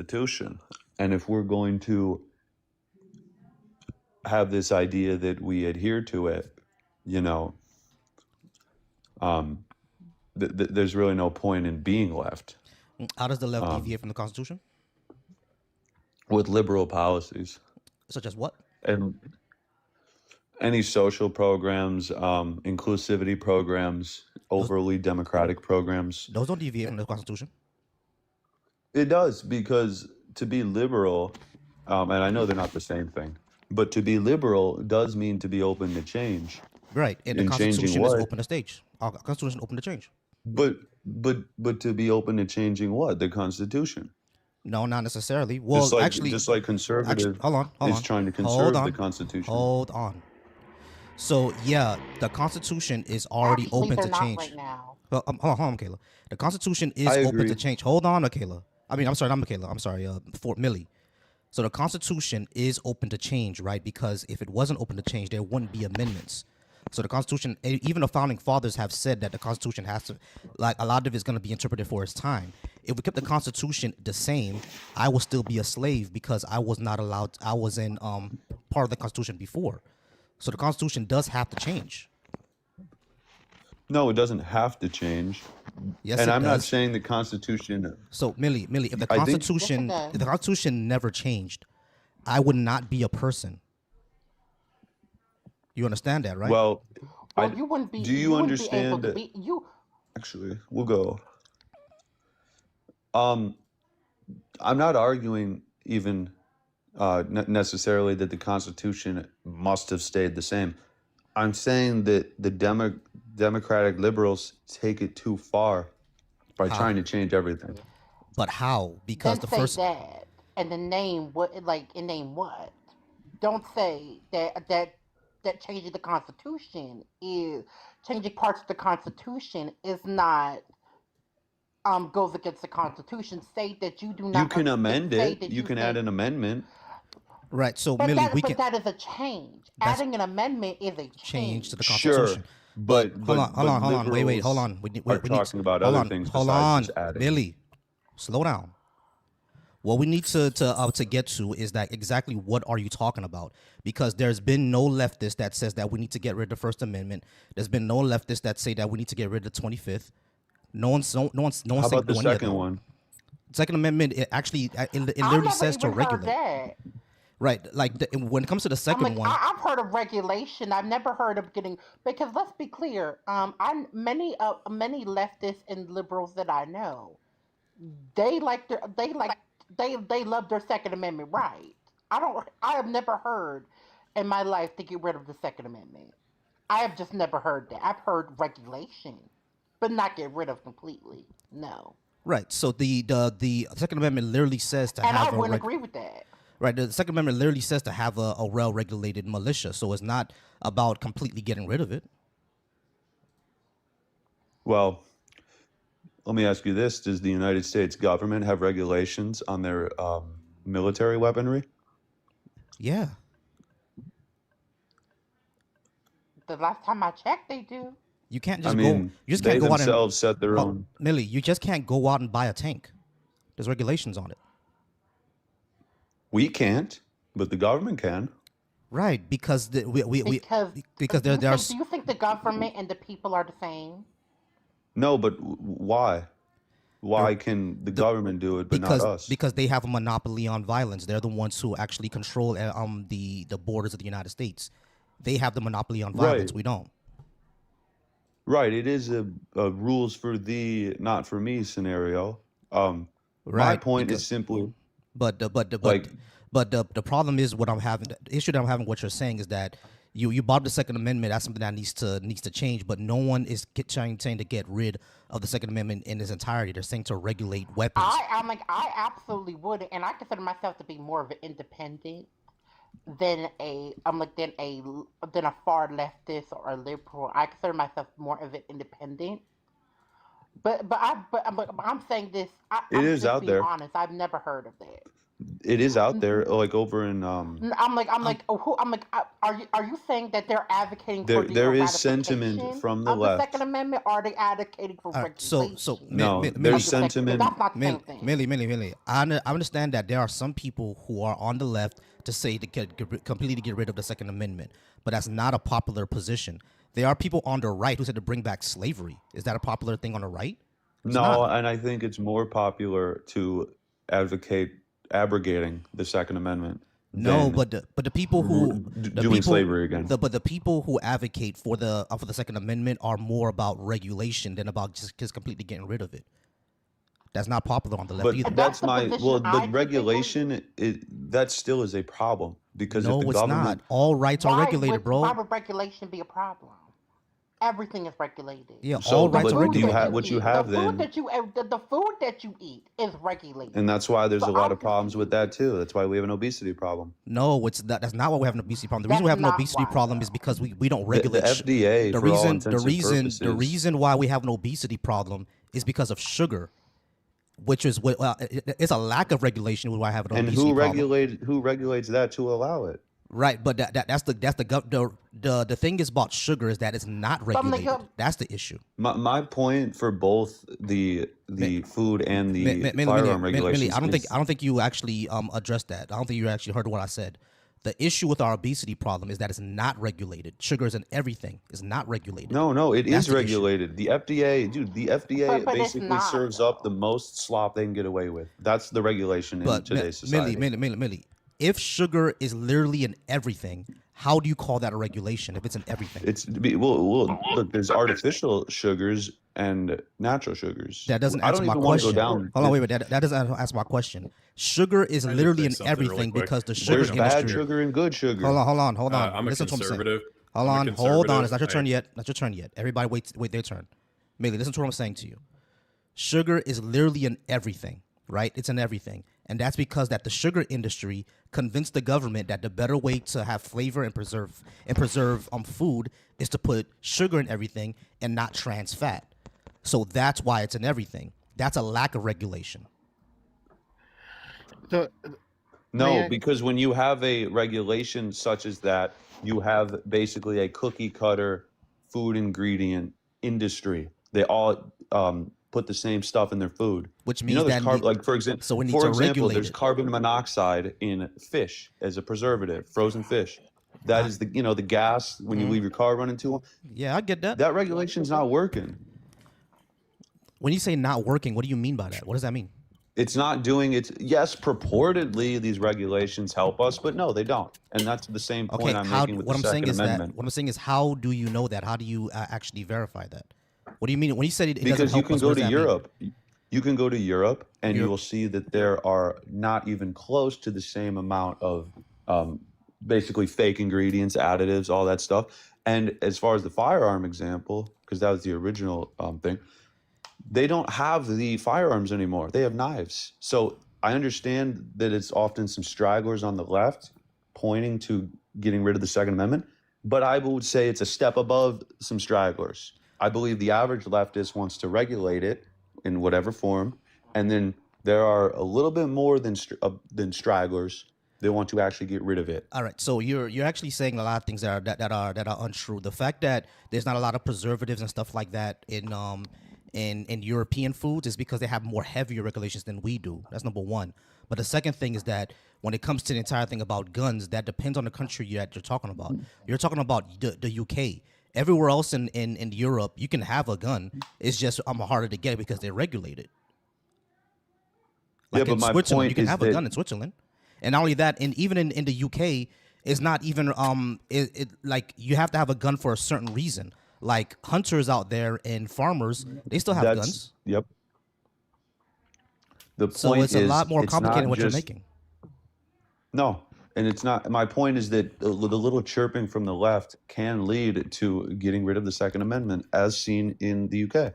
Constitution. And if we're going to have this idea that we adhere to it, you know, um, there's really no point in being left How does the left deviate from the Constitution? with liberal policies Such as what? and any social programs, inclusivity programs, Those, overly democratic programs. those don't deviate from the Constitution. It does, because to be liberal, and I know they're not the same thing, but to be liberal does mean to be open to change. Right. And the And changing Constitution is what? open to stage. Our Constitution is open to change. But to be open to changing what? The Constitution. No, not necessarily. Just Well, like actually, just like conservative hold is on, trying to hold conserve the on, Constitution. hold on. So yeah, the Constitution is already Actually, open they're to not change. right now. Well, hold on, Michaela. The Constitution is I open to agree. change. Hold on, Michaela. I mean, I'm sorry, not Michaela. I'm sorry, Fort Millie. So the Constitution is open to change, right? Because if it wasn't open to change, there wouldn't be amendments. So the Constitution, even the founding fathers have said that the Constitution has to, like, a lot of it is going to be interpreted for its time. If we kept the Constitution the same, I would still be a slave because I was not allowed. I was in part of the Constitution before. So the Constitution does have to change. No, it doesn't have to change. Yes, And it I'm not does. saying the Constitution. So Millie, if the I think Yes, Constitution, it does. if the Constitution never changed, I would not be a person. You understand that, right? Well, Well, I you wouldn't be do you you wouldn't be able understand? to be you. Actually, we'll go. Um, I'm not arguing even necessarily that the Constitution must have stayed the same. I'm saying that the Democratic liberals take it too far by How? trying to change everything. But how? Because Then the say first, that, and then name what, like, and name what. Don't say that changing the Constitution is changing parts of the Constitution is not goes against the Constitution. Say that you do You not. can amend Say it. that You you can add think. an amendment. right? So But Millie, we but can that is a change. that's Adding an amendment is a change to the change. Constitution. Sure, But hold on, but wait, hold liberals on. We are need talking about hold other on, things hold besides on, just adding. Millie, slow down. What we need to get to is that exactly what are you talking about? Because there's been no leftist that says that we need to get rid of the First Amendment. There's been no leftists that say that we need to get rid of the 25th. No one's How saying about the do any of second that. one? Second Amendment, it actually it I've literally never says to even heard regulate. that. Right, like when it comes to the I'm second like, one, I've heard of regulation. I've never heard of getting, because let's be clear. Many leftists and liberals that I know, they like their they love their Second Amendment right. I have never heard in my life to get rid of the Second Amendment. I have just never heard that. I've heard regulation, but not get rid of completely. No, right? So the Second Amendment literally says to and I have a wouldn't agree with that. right. The Second Amendment literally says to have a well-regulated militia. So it's not about completely getting rid of it. Well, let me ask you this: does the United States government have regulations on their military weaponry? Yeah, The last time I checked, they do. you can't I just go. mean, You just they can't go out and themselves set their own. Millie. You just can't go out and buy a tank. There's regulations on it. We can't, but the government can. Right, because Because because do you think there's do you think the government and the people are the same? No, but why? Why can the government do it but not us? because they have a monopoly on violence. They're the ones who actually control the borders of the United States. They have the monopoly on violence. Right, We don't. right. It is a rules for thee, not for me scenario. My Right, point because is simply but the but the but like, but the problem is what I'm having. The issue that I'm having, what you're saying is that you bought the Second Amendment. That's something that needs to change. But no one is saying to get rid of the Second Amendment in its entirety. They're saying to regulate weapons. I absolutely would, and I consider myself to be more of an independent than a far leftist or a liberal. I consider myself more of an independent. But I'm saying this. it I'm is just out being there. honest. I've never heard of that. It is out there, like over in I'm like, oh, who? I'm like, are you saying that they're advocating for the there is sentiment ratification from the of the Second left. Amendment, or are they advocating for All right. So regulation No, Millie, there's of the Second? Because sentiment. that's not the same thing. Millie. I understand that there are some people who are on the left to say to completely get rid of the Second Amendment, but that's not a popular position. There are people on the right who said to bring back slavery. Is that a popular thing on the right? It's No, not. and I think it's more popular to advocate abrogating the Second Amendment No, than but the people who the doing people slavery again. the people who advocate for the Second Amendment are more about regulation than about just completely getting rid of it. That's not popular on the left But either. And that's that's the my well, position the I typically. regulation that still is a problem because if the No, it's not. government All rights are regulated, Why bro. would regulation be a problem? Everything is regulated. Yeah, so all The rights are but food do you that regulated. have you what you eat, the have food then, that you the food that you eat is regulated. and that's why there's So a lot I'm of problems with that confused. too. That's why we have an obesity problem. No, it's that's not why we have an obesity problem. The reason we That's have an not obesity why problem is though. because we don't The regulate. FDA, The for all reason intents and the purposes, reason why we have an obesity problem is because of sugar, which is what it's a lack of regulation why I have an and obesity problem. who regulates that to allow it? Right, but that's the thing is about sugar is that it's not From the regulated. That's the issue. My point for both the food and the firearm Millie, regulations is I don't think you actually addressed that. I don't think you actually heard what I said. The issue with our obesity problem is that it's not regulated. Sugar is in everything. It's not regulated. no, it That's is the issue. regulated. The FDA, dude, the FDA but it's basically not serves up the though. most slop they can get away with. That's the regulation in But today's society. Millie, if sugar is literally in everything, how do you call that a regulation if it's in everything? Well, look, there's artificial sugars and natural sugars. That doesn't I answer don't my even want to go question. down. Hold on, wait. That doesn't answer my question. Sugar is Can I just literally say in something really everything quick? because the sugar There's bad industry. sugar and good sugar. Hold on. I'm a Listen to what I'm saying. conservative. Hold I'm a on. conservative. It's not your turn yet. Not your turn yet. Everybody wait their turn. Millie, listen to what I'm saying to you. Sugar is literally in everything, right? It's in everything. And that's because that the sugar industry convinced the government that the better way to have flavor and preserve food is to put sugar in everything and not trans fat. So that's why it's in everything. That's a lack of regulation. So, No, may I? because when you have a regulation such as that, you have basically a cookie cutter food ingredient industry. They all put the same stuff in their food. Which You know, means there's that like for example, so we need to regulate there's it. carbon monoxide in fish as a preservative, frozen fish. That is the gas when you leave your car running to them. Yeah, I get that. That regulation's not working. When you say not working, what do you mean by that? What does that mean? It's not doing it. Yes, purportedly these regulations help us, but no, they don't. And that's the same Okay, point I'm how? making with What the I'm saying Second is Amendment. that what I'm saying is how do you know that? How do you actually verify that? What do you mean when you said it doesn't Because you help can us? go What does to that mean? Europe. You can go to Europe and you Europe. will see that there are not even close to the same amount of basically fake ingredients, additives, all that stuff. And as far as the firearm example, because that was the original thing, they don't have the firearms anymore. They have knives. So I understand that it's often some stragglers on the left pointing to getting rid of the Second Amendment, but I would say it's a step above some stragglers. I believe the average leftist wants to regulate it in whatever form, and then there are a little bit more than stragglers that want to actually get rid of it. All right, so you're actually saying a lot of things that are untrue. The fact that there's not a lot of preservatives and stuff like that in European foods is because they have more heavier regulations than we do. That's number one. But the second thing is that when it comes to the entire thing about guns, that depends on the country that you're talking about. You're talking about the UK. Everywhere else in Europe, you can have a gun. It's just harder to get because they're regulated. Yeah, Like but in my Switzerland, point you can is have a that gun in Switzerland. And not only that, and even in the UK, it's not even like you have to have a gun for a certain reason. Like hunters out there and farmers, they still have that's guns. yep. The So point it's a lot is, more it's complicated than not what you're just making. no, and it's not. My point is that the little chirping from the left can lead to getting rid of the Second Amendment, as seen in the UK.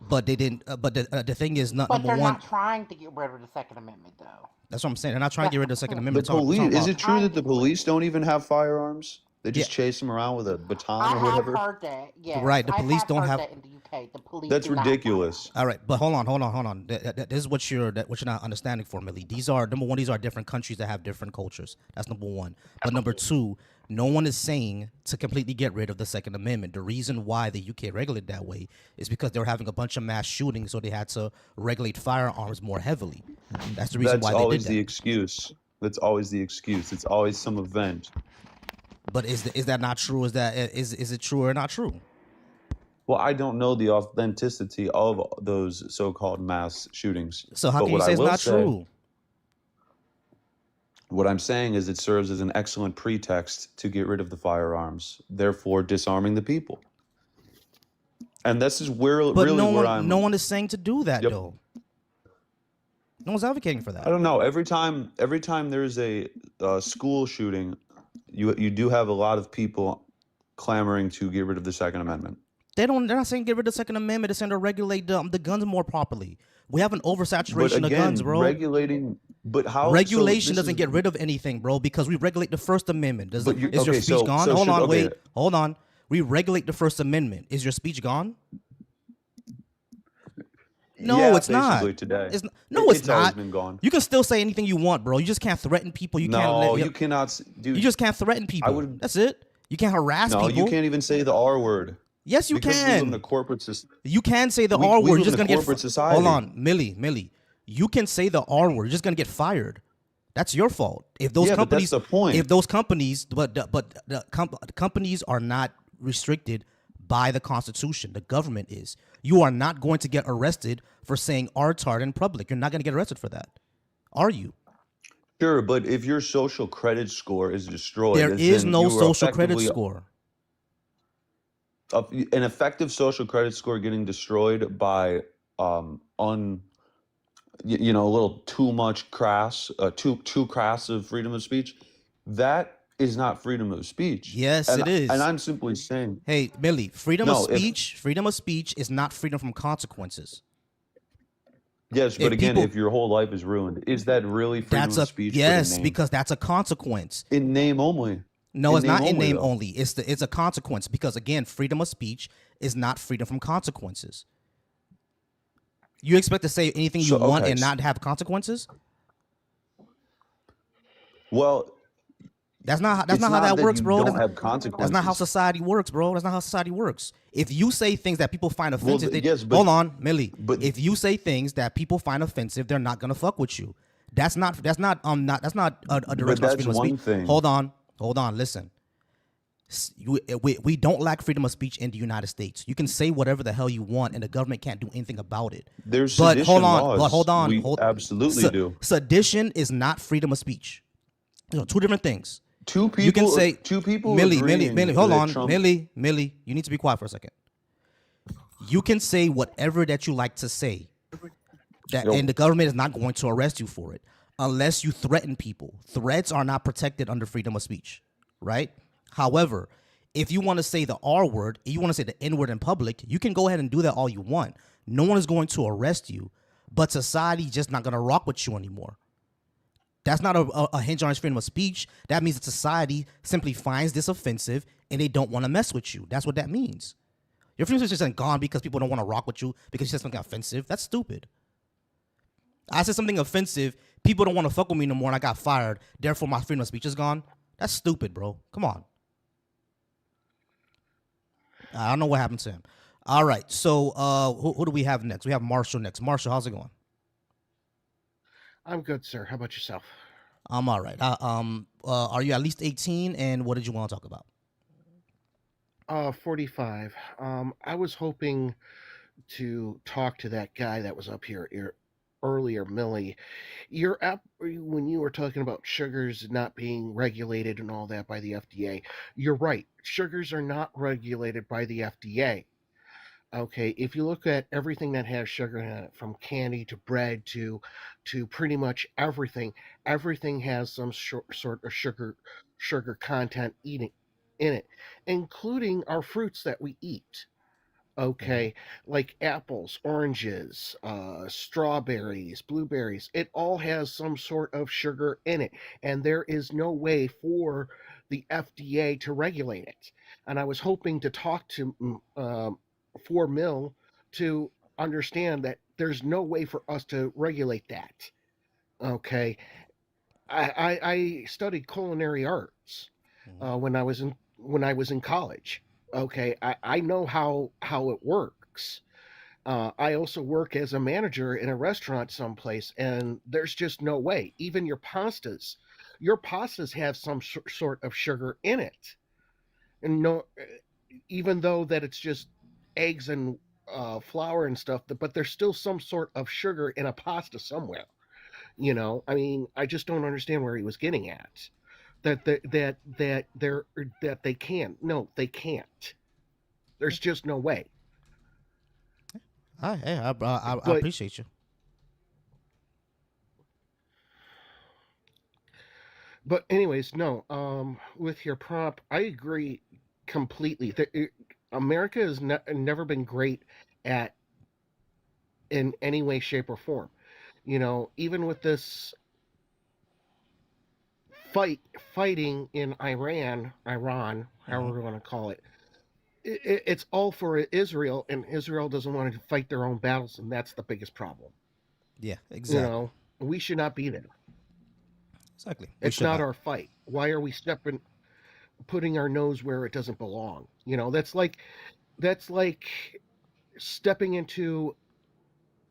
But they didn't. But the thing is, not But number they're one. not trying to get rid of the Second Amendment, though. That's what I'm saying. They're not trying to That, get rid of the Second The Amendment. We're police, talking is about it true trying that to the get rid of police it. don't even have firearms? They Yeah, just chase them around with a baton I or have whatever. heard that. Yes, right. The I police have don't heard have. that in the UK. The police That's do not have ridiculous. firearms. All right, but hold on. This is what you're not understanding for, Millie. These are number one. These are different countries that have different cultures. That's number one. But number two, no one is saying to completely get rid of the Second Amendment. The reason why the UK regulated that way is because they were having a bunch of mass shootings, so they had to regulate firearms more heavily. That's the reason That's why they did always that. the excuse. That's always the excuse. It's always some event. But is that not true? Is it true or not true? Well, I don't know the authenticity of those so-called mass shootings, So how but can you what I say it's will not say, true? what I'm saying is it serves as an excellent pretext to get rid of the firearms, therefore disarming the people. And this is where But really where no I'm. one is saying to do that Yep. though. No one's advocating for I that. don't know. Every time there's a school shooting, you do have a lot of people clamoring to get rid of the Second Amendment. They're not saying get rid of the Second Amendment. They're saying to regulate the guns more properly. We have an But oversaturation of guns, again, bro. regulating. But how? So Regulation this doesn't is. get rid of anything, bro, because we regulate the First Amendment. But you Is your okay? speech So gone? so Hold should on, okay. wait, hold on. We regulate the First Amendment. Is your speech gone? No, Yeah, it's not. basically today. No, it's It's always not. been gone. You can still say anything you want, bro. You just can't threaten people. You can't No, let you cannot, you dude. just can't threaten I people. would. That's it. You can't harass No, you people. can't even say the R word Yes, you because we live in a can. corporate system. You can say the We R we word. You're live in just a gonna get. corporate Hold society. on, Millie. You can say the R word. You're just gonna get fired. That's your fault. If those Yeah, but that's companies, the point. if those companies, the companies are not restricted by the Constitution. The government is. You are not going to get arrested for saying "artard" in public. You're not going to get arrested for that, are you? Sure, but if your social credit score is destroyed, There is then no you are social credit effectively score. an effective social credit score getting destroyed by un a little too much crass, too crass of freedom of speech. That is not freedom of speech, Yes, and it and is. I'm simply saying Hey, Millie, no. If freedom of speech is not freedom from consequences. yes, but If again, people, if your whole life is ruined, is that really freedom that's of a speech? But in yes, name, because that's a consequence. in name only, No, in it's name not in only name though. only. It's a consequence because again, freedom of speech is not freedom from consequences. You expect to say anything you So want okay, and not have consequences? well, That's it's not how not that that works, you bro. don't have That's not how consequences. society works, bro. That's not how society works. If you say things that people find Well, offensive, yes, hold on, Millie. but If you say things that people find offensive, they're not gonna fuck with you. That's not a direct response to that's freedom of speech. one thing. Hold on. Listen, we don't lack freedom of speech in the United States. You can say whatever the hell you want, and the government can't do anything about it. There's But sedition hold laws. on, We absolutely do. sedition is not freedom of speech. Two different things. Two You can people, say, two people agreeing Hold that on, Trump. Millie, you need to be quiet for a second. You can say whatever that you like to say, and Yo, the government is not going to arrest you for it unless you threaten people. Threats are not protected under freedom of speech, right? However, if you want to say the R word, you want to say the N word in public, you can go ahead and do that all you want. No one is going to arrest you, but society just not going to rock with you anymore. That's not a hinge on freedom of speech. That means that society simply finds this offensive and they don't want to mess with you. That's what that means. Your freedom of speech isn't gone because people don't want to rock with you because you said something offensive. That's stupid. I said something offensive. People don't want to fuck with me no more and I got fired. Therefore, my freedom of speech is gone. That's stupid, bro. Come on. I don't know what happened to him. All right. So who do we have next? We have Marshall next. Marshall, how's it going? I'm good, sir. How about yourself? I'm all right. Are you at least 18? And what did you want to talk about? 45. I was hoping to talk to that guy that was up here earlier, Millie. Your app, when you were talking about sugars not being regulated and all that by the FDA, you're right. Sugars are not regulated by the FDA. Okay, if you look at everything that has sugar in it, from candy to bread to pretty much everything, everything has some sort of sugar content eating in it, including our fruits that we eat. Mm-hmm. Okay, like apples, oranges, strawberries, blueberries, it all has some sort of sugar in it, and there is no way for the FDA to regulate it. And I was hoping to talk to 4 Mill to understand that there's no way for us to regulate that. Okay, I studied culinary arts Mm-hmm. when I was in college. Okay, I know how it works. I also work as a manager in a restaurant someplace, and there's just no way. Even your pastas have some sort of sugar in it, and no, even though that it's just eggs and flour and stuff, but there's still some sort of sugar in a pasta somewhere. I mean, I just don't understand where he was getting at. That they can. No, they can't. There's just no way. Hey, I But appreciate you. anyways, no. With your prompt, I agree completely. America has never been great at in any way, shape, or form. Even with this fighting in Iran, Mm-hmm. however we want to call it, it's all for Israel, and Israel doesn't want to fight their own battles, and that's the biggest problem. Yeah, You exactly. know, we should not be there. Exactly. We It's should not not. our fight. Why are we putting our nose where it doesn't belong? That's like stepping into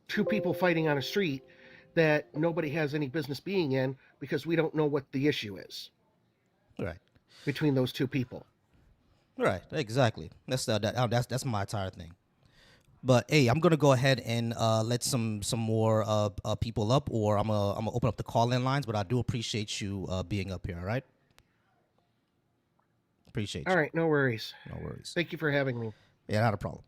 two people fighting on a street that nobody has any business being in because we don't know what the issue is Right. between those two people. Right. Exactly. That's my entire thing. But hey, I'm gonna go ahead and let some more people up, or I'm gonna open up the call in lines. But I do appreciate you being up here. All right, appreciate All you. right, no worries. No worries. Thank you for having me. Yeah, not a problem.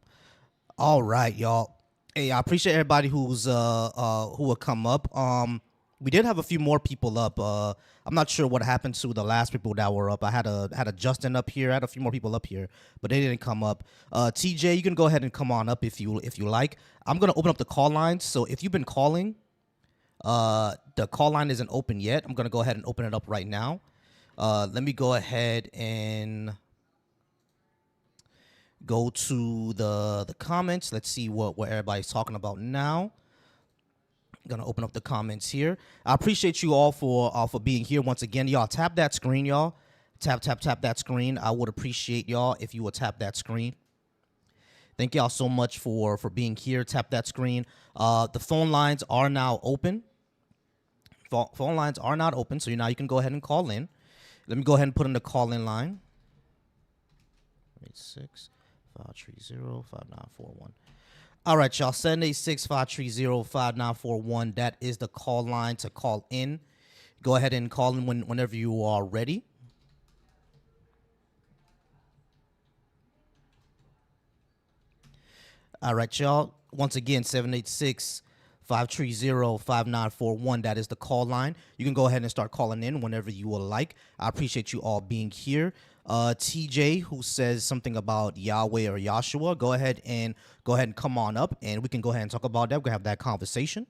All right, y'all. Hey, I appreciate everybody who will come up. We did have a few more people up. I'm not sure what happened to the last people that were up. I had a Justin up here. I had a few more people up here, but they didn't come up. TJ, you can go ahead and come on up if you like. I'm gonna open up the call lines. So if you've been calling, the call line isn't open yet. I'm gonna go ahead and open it up right now. Let me go ahead and go to the comments. Let's see what everybody's talking about now. I'm gonna open up the comments here. I appreciate you all for being here once again. Y'all tap that screen, y'all. Tap that screen. I would appreciate y'all if you would tap that screen. Thank y'all so much for being here. Tap that screen. The phone lines are now open. Phone lines are not open, so now you can go ahead and call in. Let me go ahead and put in the call in line. 865305941. All right, y'all. 786-530-5941. That is the call line to call in. Go ahead and call in whenever you are ready. All right, y'all. Once again, 786-530-5941. That is the call line. You can go ahead and start calling in whenever you would like. I appreciate you all being here. TJ, who says something about Yahweh or Yahshua, go ahead and come on up, and we can go ahead and talk about that. We're gonna have that conversation.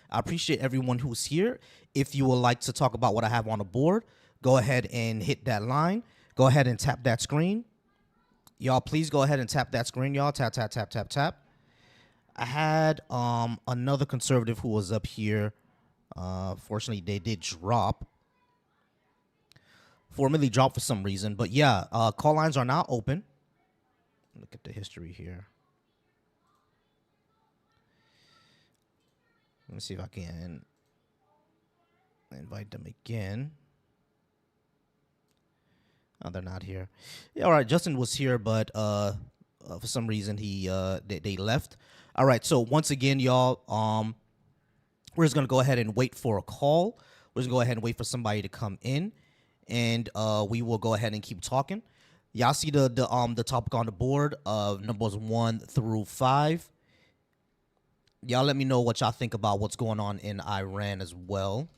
I appreciate everyone who's here. If you would like to talk about what I have on the board, go ahead and hit that line. Go ahead and tap that screen. Y'all, please go ahead and tap that screen, y'all. Tap, tap, tap, tap, tap. I had another conservative who was up here. Fortunately, they did drop. Formally dropped for some reason. But yeah, call lines are now open. Look at the history here. Let me see if I can invite them again. Oh, they're not here. Yeah, all right. Justin was here, but for some reason they left. All right. So once again, y'all, we're just gonna go ahead and wait for a call. We're just gonna go ahead and wait for somebody to come in, and we will go ahead and keep talking. Y'all see the topic on the board of numbers 1 through 5. Y'all let me know what y'all think about what's going on in Iran as well.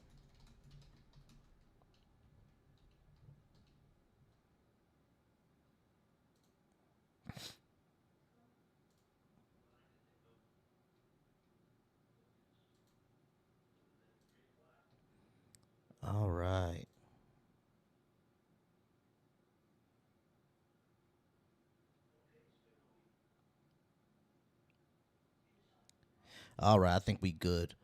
All right, I think we good.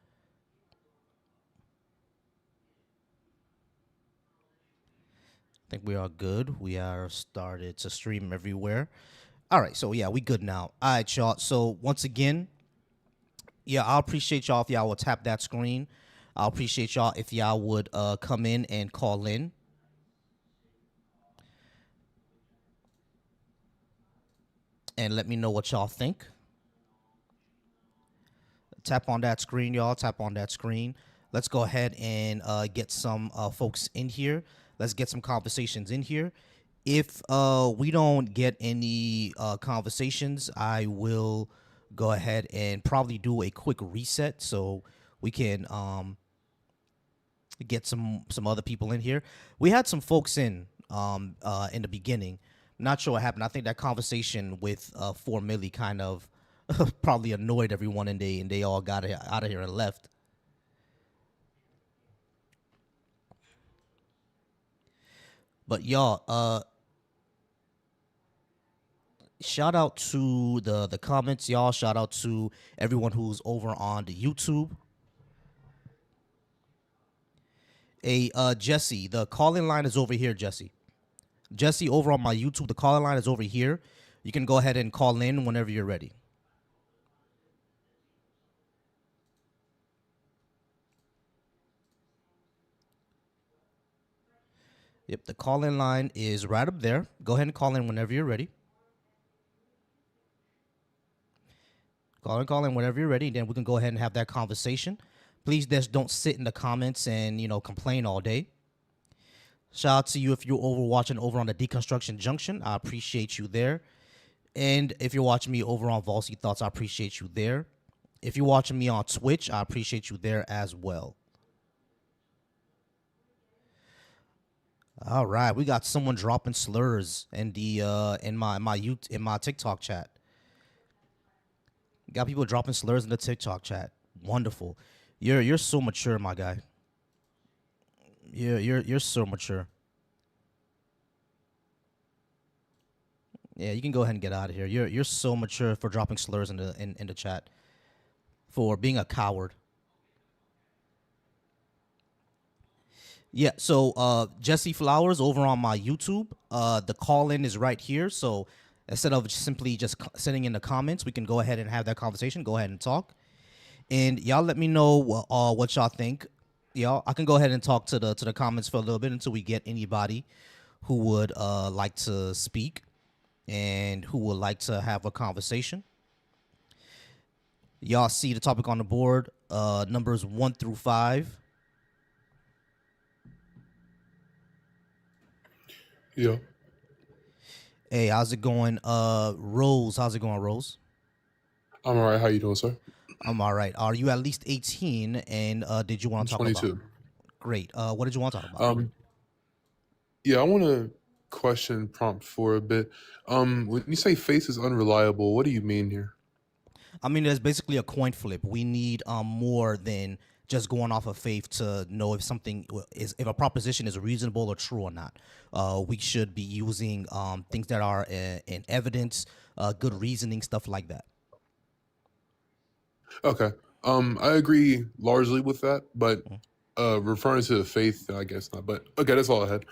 I think we are good. We are started to stream everywhere. All right, so yeah, we good now. All right, y'all. So once again, yeah, I appreciate y'all if y'all would tap that screen. I appreciate y'all if y'all would come in and call in. And let me know what y'all think. Tap on that screen, y'all. Tap on that screen. Let's go ahead and get some folks in here. Let's get some conversations in here. If we don't get any conversations, I will go ahead and probably do a quick reset so we can get some other people in here. We had some folks in the beginning. Not sure what happened. I think that conversation with 4 Milli kind of probably annoyed everyone, and they all got out of here and left. But y'all, shout out to the comments, y'all. Shout out to everyone who's over on the YouTube. Hey, Jesse, the call-in line is over here, Jesse. Jesse, over on my YouTube, the call-in line is over here. You can go ahead and call in whenever you're ready. Yep, the call-in line is right up there. Go ahead and call in whenever you're ready. Call in whenever you're ready, and then we can go ahead and have that conversation. Please just don't sit in the comments and, complain all day. Shout out to you if you're watching over on the Deconstruction Junction. I appreciate you there. And if you're watching me over on Volsy Thoughts, I appreciate you there. If you're watching me on Twitch, I appreciate you there as well. All right, we got someone dropping slurs in the in my TikTok chat. Got people dropping slurs in the TikTok chat. Wonderful. You're so mature, my guy. You're so mature. Yeah, you can go ahead and get out of here. You're so mature for dropping slurs in the chat. For being a coward. Yeah, so Jesse Flowers over on my YouTube. The call-in is right here. So instead of simply just sitting in the comments, we can go ahead and have that conversation. Go ahead and talk. And y'all let me know what y'all think. Y'all, I can go ahead and talk to the comments for a little bit until we get anybody who would like to speak and who would like to have a conversation. Y'all see the topic on the board, numbers 1 through 5. Yeah. Hey, how's it going? Rose, how's it going, Rose? I'm all right. How you doing, sir? I'm all right. Are you at least 18? And did you want I'm to talk 22. about? Great. What did you want to talk about? Yeah, I want to question prompt for a bit. When you say face is unreliable, what do you mean here? I mean, there's basically a coin flip. We need more than just going off of faith to know if something if a proposition is reasonable or true or not. We should be using things that are in evidence, good reasoning, stuff like that. Okay. I agree largely with that, but referring to the faith, I guess not. But okay, that's all I had.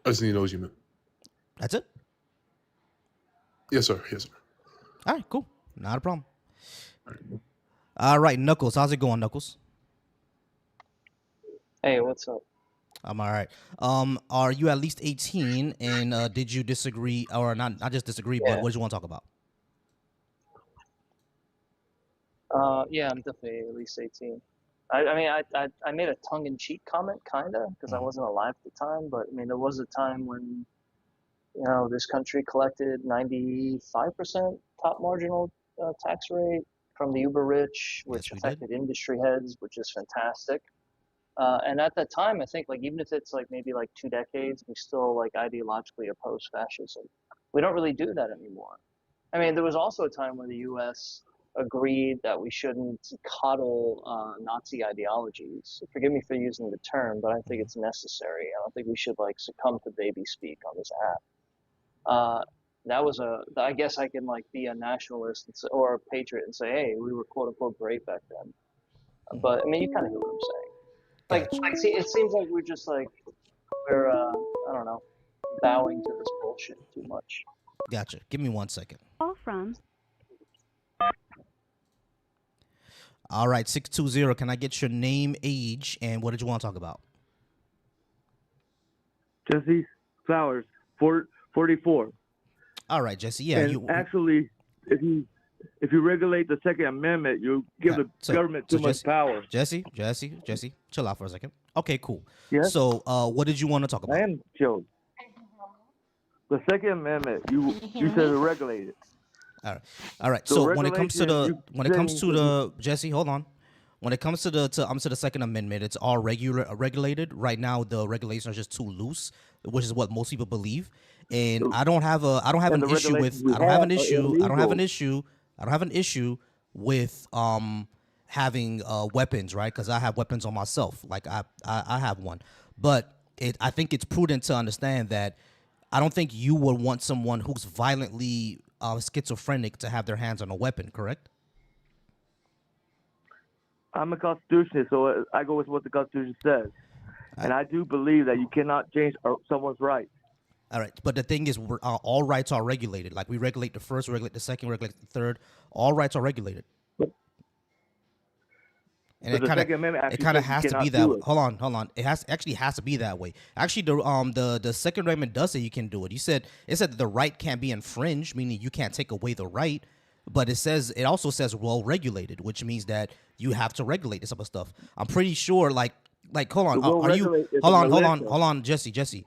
I just need to know what you meant. That's it. Yes, sir. Yes, sir. All right, cool. Not a problem. All right, Knuckles, how's it going, Knuckles? Hey, what's up? I'm all right. Are you at least 18? And did you disagree, or not just disagree, but Yeah. what did you want to talk about? Yeah, I'm definitely at least 18. I mean, I made a tongue-in-cheek comment, kinda, because I wasn't alive at the time. But I mean, there was a time when, this country collected 95% top marginal tax rate from the uber rich, which Yes, we did. affected industry heads, which is fantastic. And at that time, I think, like, even if it's like maybe like 2 decades, we still like ideologically oppose fascism. We don't really do that anymore. I mean, there was also a time when the U.S. agreed that we shouldn't coddle Nazi ideologies. Forgive me for using the term, but I think it's necessary. I don't think we should like succumb to baby speak on this app. That was I guess I can like be a nationalist or a patriot and say, hey, we were quote unquote brave back then. But I mean, you kind of get what I'm saying. Gotcha. See, it seems like we're just like we're I don't know, bowing to this bullshit too much. Gotcha. Give me 1 second. Call from All right, 620. Can I get your name, age, and what did you want to talk about? Jesse Flowers, 44. All right, Jesse. Yeah, And actually, if you regulate the Second Amendment, you give the government too much power. Jesse, chill out for a second. Okay, cool. Yes? So, what did you want to talk about? I am chill. The Second Amendment, you said to regulate it. All right. So So when it comes to the saying- Jesse, hold on. When it comes to the Second Amendment, it's all regulated. Right now, the regulations are just too loose, which is what most people believe. And I don't have an issue with having weapons, right? Because I have weapons on myself. Like I have one, but I think it's prudent to understand that I don't think you would want someone who's violently schizophrenic to have their hands on a weapon, correct? I'm a constitutionalist, so I go with what the Constitution says. And I do believe that you cannot change someone's rights. All right, but the thing is, all rights are regulated. Like we regulate the first, we regulate the second, we regulate the third. All rights are regulated. And it kind of has to be that way. Hold on. It actually has to be that way. Actually, the Second Amendment does say you can do it. It said that the right can't be infringed, meaning you can't take away the right. But it also says well regulated, which means that you have to regulate this type of stuff. I'm pretty sure. Like hold on. Hold on, Jesse.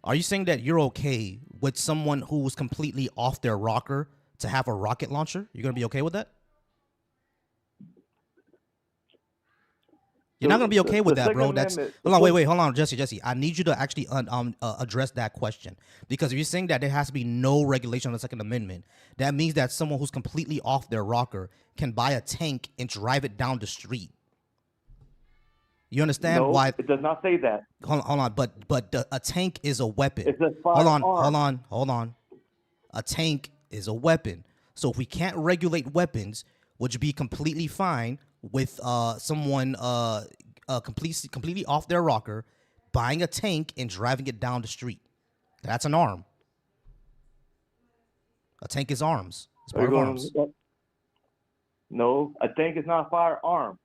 Are you saying that you're okay with someone who's completely off their rocker to have a rocket launcher? You're gonna be okay with that? You're not gonna be okay with that, bro. Wait, hold on, Jesse. I need you to actually address that question, because if you're saying that there has to be no regulation on the Second Amendment, that means that someone who's completely off their rocker can buy a tank and drive it down the street. You understand why? It does not say that. Hold on, but a tank is a weapon. It's a firearm. Hold on. A tank is a weapon. So if we can't regulate weapons, would you be completely fine with someone completely off their rocker buying a tank and driving it down the street? That's an arm. A tank is arms. It's part of arms. No, a tank is not a firearm.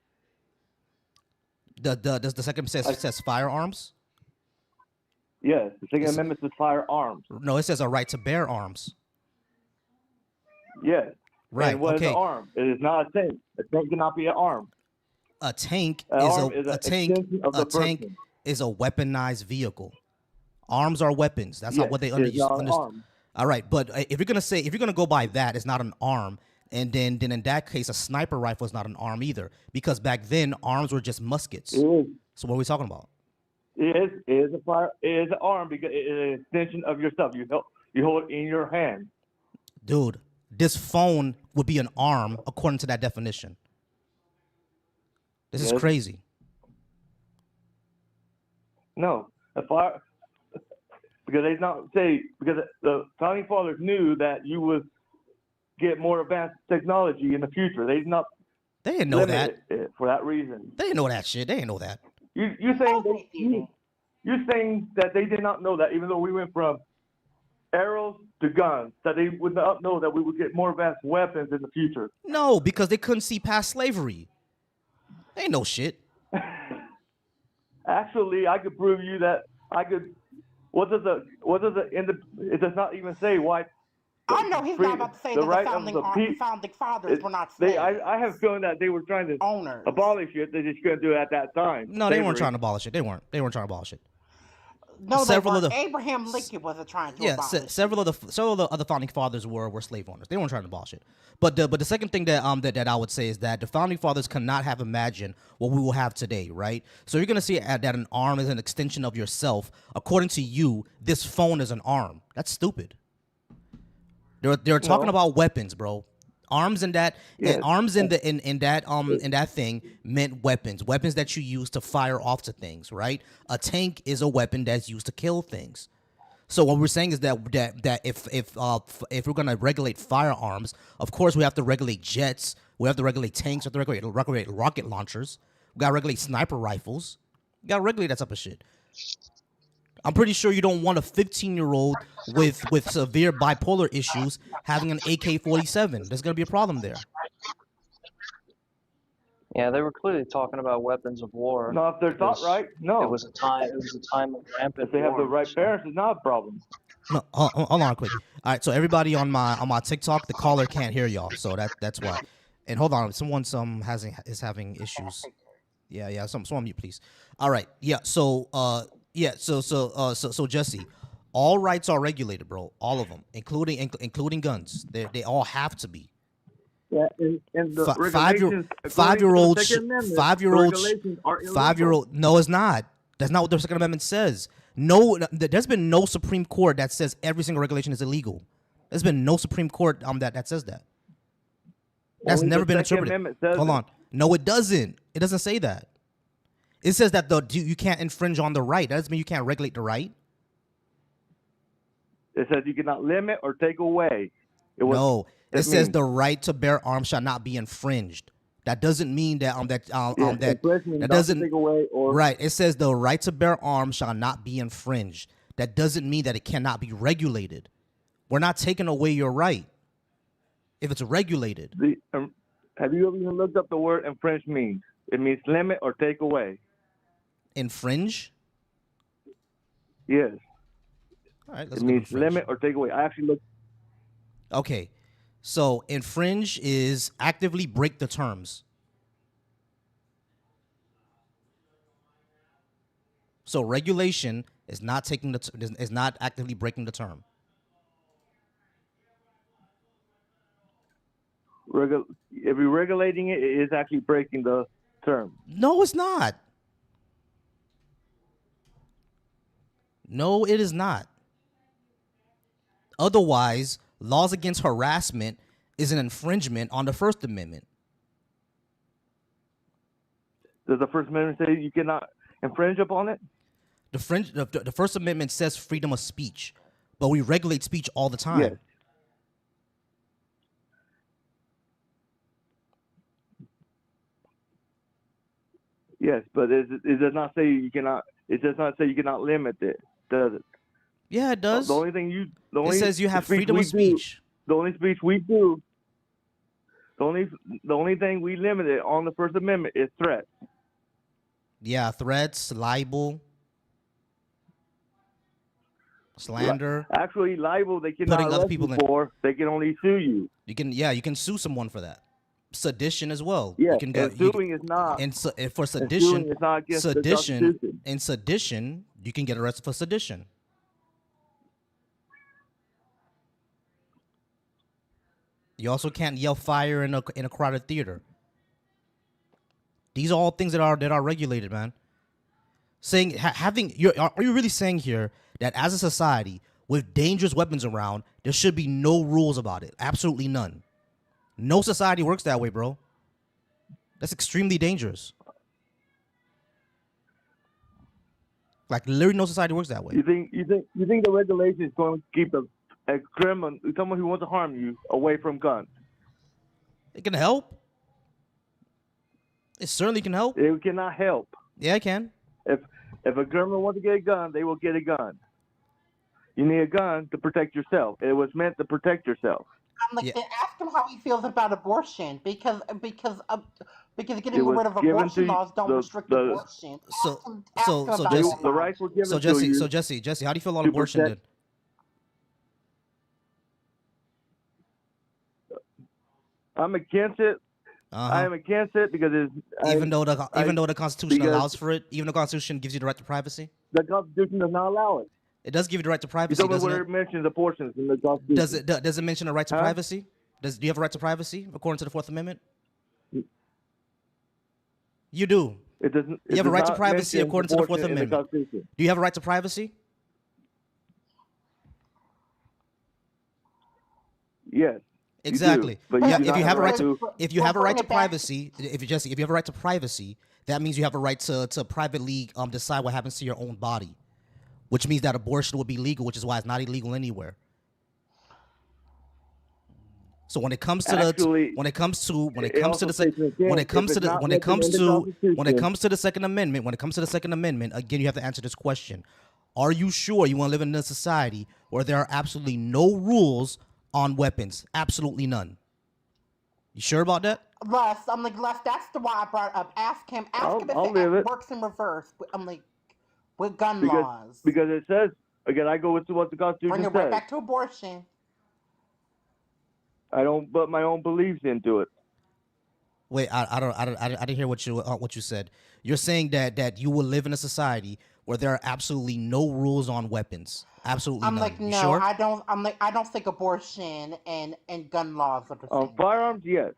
Does the Second says firearms? Yes, the Second Amendment says firearms. No, it says a right to bear arms. Yes. Right. And what is an arm? It is not a tank. A tank cannot be an arm. A tank is a tank is a weaponized vehicle. Arms are weapons. That's not what they understand. All right, but if you're gonna go by that, it's not an arm. And then in that case, a sniper rifle is not an arm either, because back then arms were just muskets. So what are we talking about? It is an arm because it is an extension of yourself. You hold it in your hand. Dude, this phone would be an arm according to that definition. This is crazy. No, because the founding fathers knew that you would get more advanced technology in the future. They didn't know that for that reason. They didn't know that shit. They didn't know that. You're saying that they did not know that, even though we went from arrows to guns, that they would not know that we would get more advanced weapons in the future. No, because they couldn't see past slavery. They ain't no shit. Actually, I could prove you that I could. It does not even say why. I know he's not about to say that the founding fathers were not slaves. I have feeling that they were trying to abolish it. They just couldn't do it at that time. No, they weren't trying to abolish it. They weren't trying to abolish it. No, Abraham Lincoln wasn't trying to abolish it. Several of the other founding fathers were slave owners. They weren't trying to abolish it. But the second thing that I would say is that the founding fathers could not have imagined what we will have today, right? So you're gonna see that an arm is an extension of yourself. According to you, this phone is an arm. That's stupid. They're talking about weapons, bro. Arms in that that thing meant weapons that you use to fire off to things, right? A tank is a weapon that's used to kill things. So what we're saying is that if we're gonna regulate firearms, of course we have to regulate jets, we have to regulate tanks, we have to regulate rocket launchers, we gotta regulate sniper rifles, we gotta regulate that type of shit. I'm pretty sure you don't want a 15-year-old with severe bipolar issues having an AK-47. There's gonna be a problem there. Yeah, they were clearly talking about weapons of war. No, if they're taught because right, no. It was a time of rampant If they have the war, right so- parents, it's not a problem. No, hold on quick. All right, so everybody on my TikTok, the caller can't hear y'all, so that's why. And hold on, someone is having issues. Yeah, someone mute, please. All right, yeah. So so Jesse, all rights are regulated, bro. All of them, including guns. They all have to be. Yeah, and the Five-year-old, five-year-old. No, it's not. That's not what the Second Amendment says. No, there's been no Supreme Court that says every single regulation is illegal. There's been no Supreme Court that says that. That's Only never the been Second interpreted. Amendment says Hold it. on. No, it doesn't. It doesn't say that. It says that you can't infringe on the right. That doesn't mean you can't regulate the right. It says you cannot limit or take away. No, it that says means- the right to bear arms shall not be infringed. That doesn't mean that Yeah, that infringement that not doesn't take away or right. It says the right to bear arms shall not be infringed. That doesn't mean that it cannot be regulated. We're not taking away your right if it's regulated. Have you ever even looked up the word infringe means? It means limit or take away. Infringe? Yes. All right, It let's go means infringe. limit or take away. I actually looked. Okay, so infringe is actively break the terms. So regulation is not is not actively breaking the term. If you're regulating it, it is actually breaking the term. No, it's not. No, it is not. Otherwise, laws against harassment is an infringement on the First Amendment. Does the First Amendment say you cannot infringe upon it? The First Amendment says freedom of speech, but we regulate speech all the time. Yes. Yes, but it does not say you cannot. It does not say you cannot limit it, does it? Yeah, it does. The only thing It says you have freedom of we do- speech. The only speech we do. The only thing we limit it on the First Amendment is threats. Yeah, threats, libel, slander. Actually, libel they cannot Putting other arrest people you in- for. They can only sue you. You can sue someone for that. Sedition as well. Yes, you can go. and suing is not. And for And suing sedition, is not against the Constitution. in sedition, you can get arrested for sedition. You also can't yell fire in a crowded theater. These are all things that are regulated, man. Saying are you really saying here that as a society with dangerous weapons around, there should be no rules about it? Absolutely none. No society works that way, bro. That's extremely dangerous. Like literally, no society works that way. You think the regulation is going to keep a criminal, someone who wants to harm you, away from guns? It can help. It certainly can help. It cannot help. Yeah, it can. If a criminal wants to get a gun, they will get a gun. You need a gun to protect yourself. It was meant to protect yourself. I'm like, Yeah. then ask him how he feels about abortion because getting It was rid of given abortion to laws don't the- restrict the- abortion. So- Ask him so about Jesse- that The law. rights were given So to you. Jesse, how do you feel about to abortion? Then? protect- I'm against it. I am against it because Even though the Constitution because- allows for it, even the Constitution gives you the right to privacy, the Constitution does not allow it. it does give you the right to You privacy, don't know doesn't where it? it mentions abortions in the Constitution. Does it mention a right to Huh? privacy? Do you have a right to privacy according to the Fourth Amendment? You do. It doesn't. You have a right to privacy according to the Fourth Amendment. Constitution. Do you have a right to privacy? Yes. you do, Exactly. but Yeah, do if not you have a right to, to- if you We'll have a bring right to it back. privacy, if you have a right to privacy, that means you have a right to privately decide what happens to your own body. which means that abortion would be legal, which is why it's not illegal anywhere. So when it comes to Actually, when it comes to it also states again, if it's not written in the when it Constitution, comes to the Second Amendment, again, you have to answer this question: are you sure you want to live in a society where there are absolutely no rules on weapons? Absolutely none. You sure about that? Les, that's the why I brought it up. Ask him if I'll live it it works in reverse. I'm like, with gun because laws. it says again. I go with what the Bring Constitution it right says. back to abortion. I don't put my own beliefs into it. Wait, I didn't hear what you said. You're saying that you will live in a society where there are absolutely no rules on weapons. Absolutely I'm none. like, You no, sure? I don't. I don't think abortion and gun laws are the same. Firearms, yes,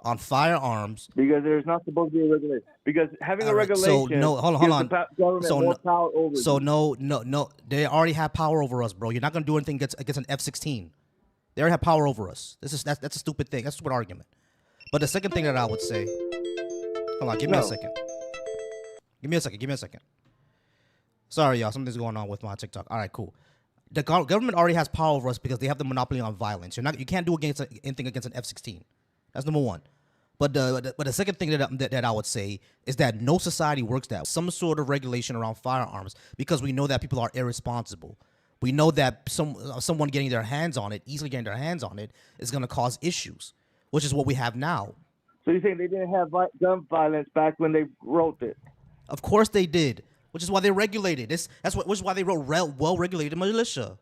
On firearms, because there's not supposed to be a regulation. Because having all a right, regulation so no, hold gives on. the government So more no, power over so you. no, they already have power over us, bro. You're not gonna do anything against an F-16. They already have power over us. That's a stupid thing. That's a stupid argument. But the second thing that I would say, hold on, give me a No. second. Give me a second. Sorry, y'all. Something's going on with my TikTok. All right, cool. The government already has power over us because they have the monopoly on violence. You can't do anything against an F-16. That's number one. But the second thing that I would say is that no society works that way. Some sort of regulation around firearms, because we know that people are irresponsible. We know that someone easily getting their hands on it is going to cause issues, which is what we have now. So you think they didn't have gun violence back when they wrote it? Of course they did, which is why they regulated this. Which is why they wrote well-regulated militia.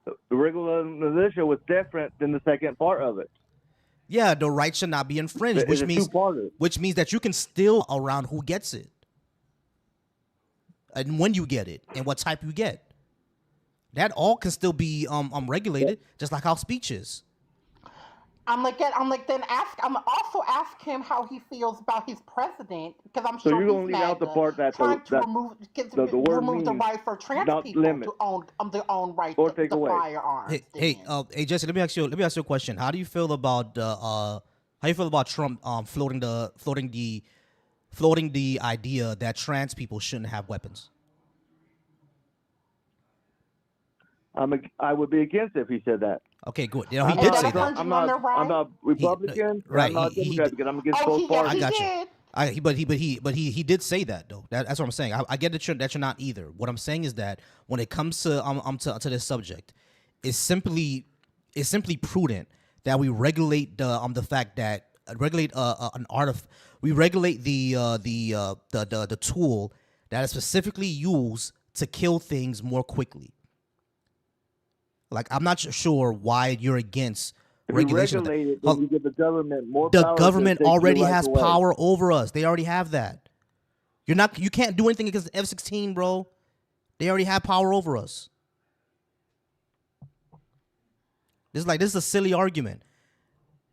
The regular militia was different than the second part of it. Yeah, the right should not be infringed, which means that you can still around who gets it, and when you get it, and what type you get. That all can still be regulated, just like how speech is. I'm like, then also ask him how he feels about his president, because I'm So sure you're he's gonna leave out the MAGA, part that trying to the word remove the means right for trans not people limit to own their own right or to take away. firearms. Hey, Jesse, let me ask you a question. How do you feel about Trump floating the idea that trans people shouldn't have weapons? I would be against it if he said that. Okay, good. You know, he did say that. I'm not Republican. Right. I'm not Democrat because I'm against both Yes, parties. I got did. you. But he did say that though. That's what I'm saying. I get that you're not either. What I'm saying is that when it comes to this subject, it's simply prudent that we regulate the fact that we regulate the tool that is specifically used to kill things more quickly. Like, I'm not sure why you're against regulation of that. Regulate it, then you give the government more The power. government already has power over us. They already have that. You can't do anything against the F-16, bro. They already have power over us. This is a silly argument.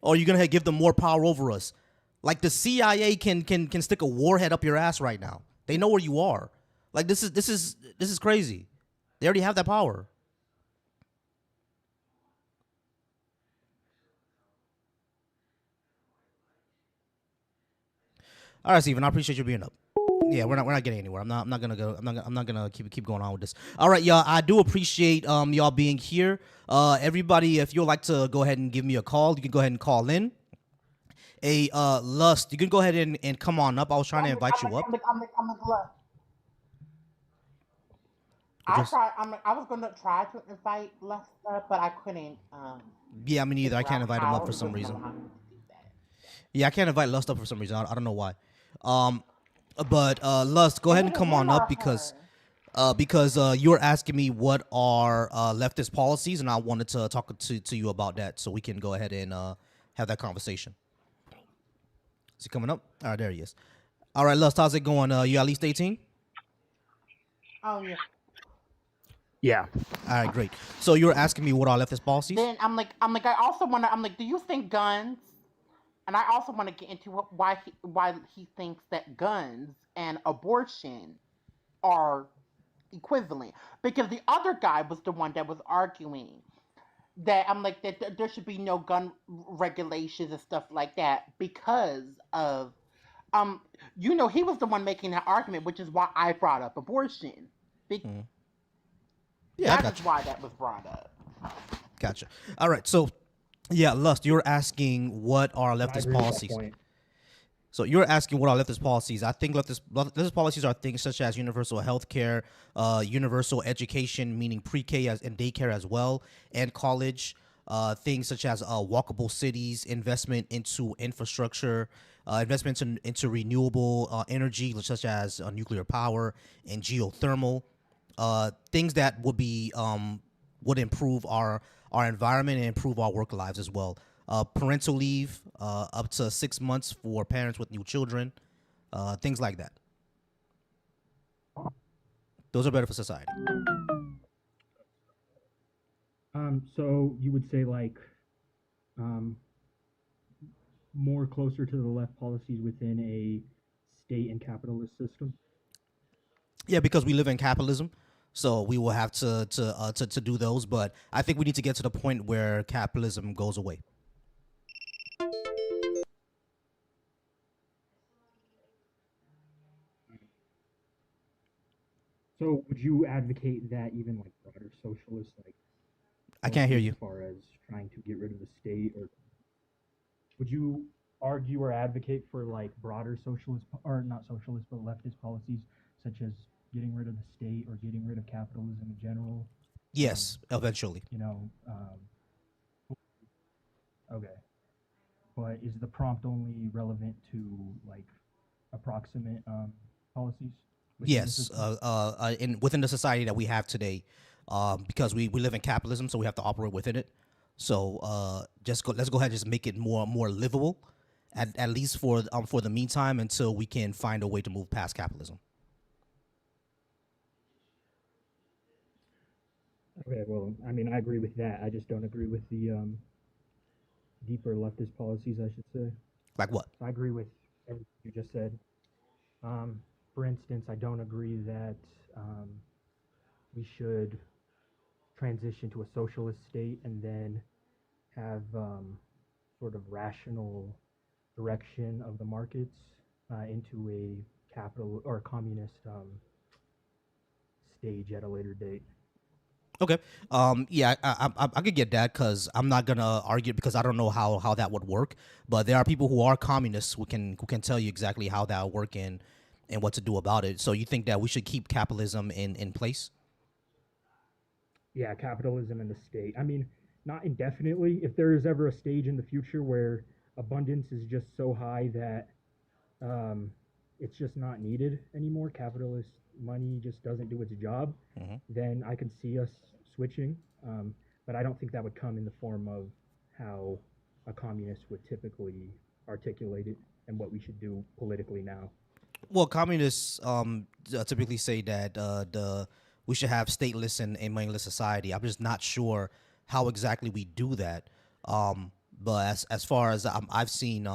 Or you're gonna give them more power over us. Like, the CIA can stick a warhead up your ass right now. They know where you are. Like, this is crazy. They already have that power. All right, Steven, I appreciate you being up. Yeah, we're not getting anywhere. I'm not gonna keep going on with this. All right, y'all. I do appreciate y'all being here. Everybody, if you'd like to go ahead and give me a call, you can go ahead and call in. Lust, you can go ahead and come on up. I was trying to invite you up. I was gonna try to invite Lester, but I couldn't. Yeah, me neither. I can't invite him up for some reason. Yeah, I can't invite Lust up for some reason. I don't know why. But Lust, go ahead and come on up because you were asking me what are leftist policies, and I wanted to talk to you about that, so we can go ahead and have that conversation. Is he coming up? All right, there he is. All right, Lust, how's it going? You at least 18? Oh yeah. Yeah. All right, great. So you were asking me what are leftist policies? Then I also want to. Do you think guns? And I also want to get into why he thinks that guns and abortion are equivalent. Because the other guy was the one that was arguing that that there should be no gun regulations and stuff like that because of um, he was the one making that argument, which is why I brought up abortion. Mhm. Yeah, I That got is you. why that was brought up. Gotcha. All right. So, yeah, Lust, you're asking what are And I leftist agree with that policies. point. So you're asking what are leftist policies. I think leftist policies are things such as universal health care, universal education, meaning pre-K and daycare as well, and college. Things such as walkable cities, investment into infrastructure, investments into renewable energy, such as nuclear power and geothermal. Things that would improve our environment and improve our work lives as well. Parental leave, up to 6 months for parents with new children, things like that. Those are better for society. So you would say like um, more closer to the left policies within a state and capitalist system. Yeah, because we live in capitalism, so we will have to do those. But I think we need to get to the point where capitalism goes away. So would you advocate that even like broader socialist like I can't hear policies you. as far as trying to get rid of the state, or would you argue or advocate for like broader socialist or not socialist but leftist policies such as getting rid of the state or getting rid of capitalism in general? Um, Yes, eventually. you know, okay. But is the prompt only relevant to like approximate policies within the Yes, system? in within the society that we have today, because we live in capitalism, so we have to operate within it. So let's go ahead and just make it more livable, at least for the meantime until we can find a way to move past capitalism. Okay, well, I mean, I agree with that. I just don't agree with the deeper leftist policies, I should say. Like what? So I agree with everything you just said. Um, for instance, I don't agree that um, we should transition to a socialist state and then have sort of rational direction of the markets into a capital or communist stage at a later date. Okay. Yeah, I could get that because I'm not gonna argue because I don't know how that would work. But there are people who are communists who can tell you exactly how that would work and what to do about it. So you think that we should keep capitalism in place? Yeah, capitalism and the state. I mean, not indefinitely. If there is ever a stage in the future where abundance is just so high that um, it's just not needed anymore, capitalist money just doesn't do its job, Hmm. then I can see us switching. But I don't think that would come in the form of how a communist would typically articulate it and what we should do politically now. Well, communists typically say that the we should have stateless and moneyless society. I'm just not sure how exactly we do that. But as far as I've seen,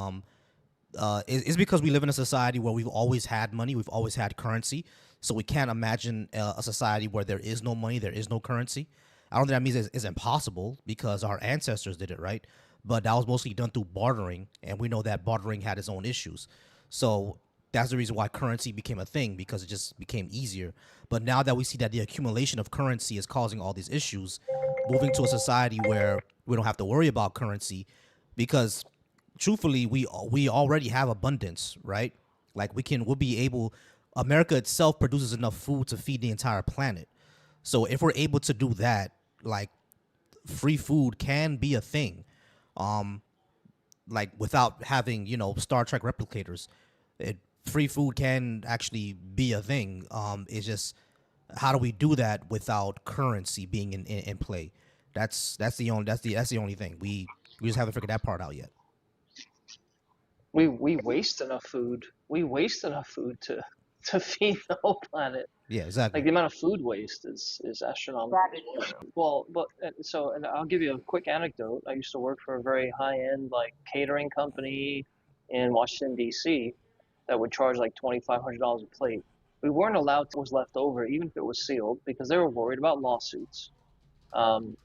it's because we live in a society where we've always had money, we've always had currency, so we can't imagine a society where there is no money, there is no currency. I don't think that means it's impossible because our ancestors did it, right? But that was mostly done through bartering, and we know that bartering had its own issues. So that's the reason why currency became a thing because it just became easier. But now that we see that the accumulation of currency is causing all these issues, moving to a society where we don't have to worry about currency because truthfully we already have abundance, right? Like we'll be able America itself produces enough food to feed the entire planet. So if we're able to do that, like free food can be a thing. Um like without having, Star Trek replicators. Free food can actually be a thing. It's just how do we do that without currency being in play? That's the only thing. We just haven't figured that part out yet. We waste enough food. We waste enough food to feed the whole planet. Yeah, Like exactly. the amount of food waste is astronomical. That is true. Well, but and I'll give you a quick anecdote. I used to work for a very high-end like catering company in Washington D.C. that would charge like $2,500 a plate. We weren't allowed to what was left over, even if it was sealed, because they were worried about lawsuits. Um,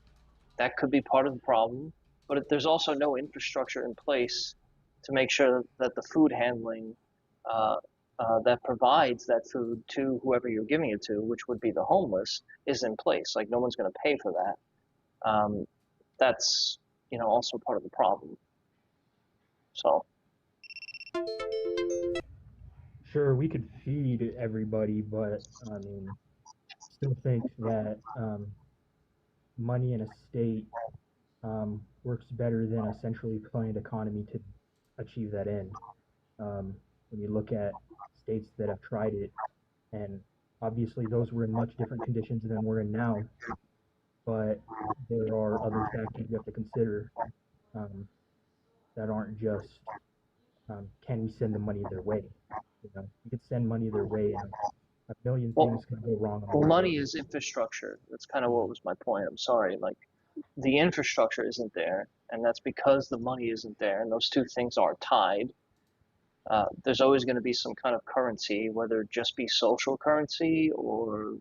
that could be part of the problem, but there's also no infrastructure in place to make sure that the food handling that provides that food to whoever you're giving it to, which would be the homeless, is in place. Like no one's going to pay for that. That's also part of the problem. So Sure, we could feed everybody, but I mean, still think that money in a state works better than a centrally planned economy to achieve that end. When you look at states that have tried it, and obviously those were in much different conditions than we're in now, but there are other factors you have to consider um, that aren't just can we send the money their way? You could send money their way, and a million well, things can go wrong on the well, way money there. is infrastructure. That's kind of what was my point. I'm sorry, like the infrastructure isn't there, and that's because the money isn't there, and those two things are tied. There's always going to be some kind of currency, whether it just be social currency or